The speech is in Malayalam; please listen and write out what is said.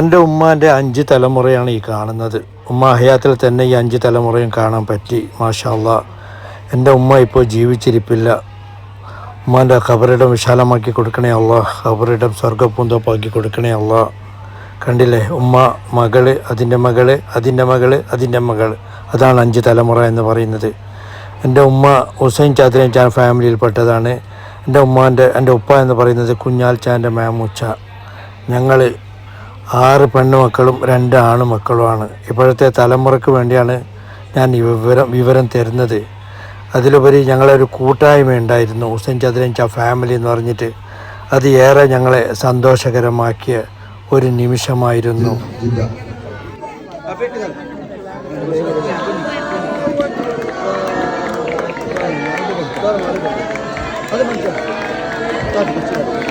എൻ്റെ ഉമ്മാൻ്റെ 5 തലമുറയാണ് ഈ കാണുന്നത്. ഉമ്മ ഹയാത്തിൽ തന്നെ ഈ 5 തലമുറയും കാണാൻ പറ്റി. മാഷാ അല്ലാ. എൻ്റെ ഉമ്മ ഇപ്പോൾ ജീവിച്ചിരിപ്പില്ല. ഉമ്മാൻ്റെ ഖബറിടം വിശാലമാക്കി കൊടുക്കണേ അല്ലാ. ഖബറിടം സ്വർഗ്ഗപ്പൂന്തോപ്പാക്കി കൊടുക്കണേ അല്ലാ. കണ്ടില്ലേ, ഉമ്മ, മകള്, അതിൻ്റെ മകള്, അതിൻ്റെ മകള്, അതിൻ്റെ മകള്. അതാണ് 5 തലമുറ എന്ന് പറയുന്നത്. എൻ്റെ ഉമ്മ ഹുസൈൻ ചാദ്രിയൻ ചാൻ ഫാമിലിയിൽപ്പെട്ടതാണ്. എൻ്റെ ഉപ്പ എന്ന് പറയുന്നത് കുഞ്ഞാൽ ചാൻ്റെ മാമൂച്ച. ഞങ്ങൾ 6 പെണ്ണുമക്കളും 2 ആണുമക്കളുമാണ്. ഇപ്പോഴത്തെ തലമുറയ്ക്ക് വേണ്ടിയാണ് ഞാൻ ഈ വിവരം തരുന്നത്. അതിലുപരി ഞങ്ങളൊരു കൂട്ടായ്മ ഉണ്ടായിരുന്നു, ഹുസൈൻ ചാദ്രിയൻ ചാ ഫാമിലി എന്ന് പറഞ്ഞിട്ട്. അത് ഏറെ ഞങ്ങളെ സന്തോഷകരമാക്കിയ ഒരു നിമിഷമായിരുന്നു. അത്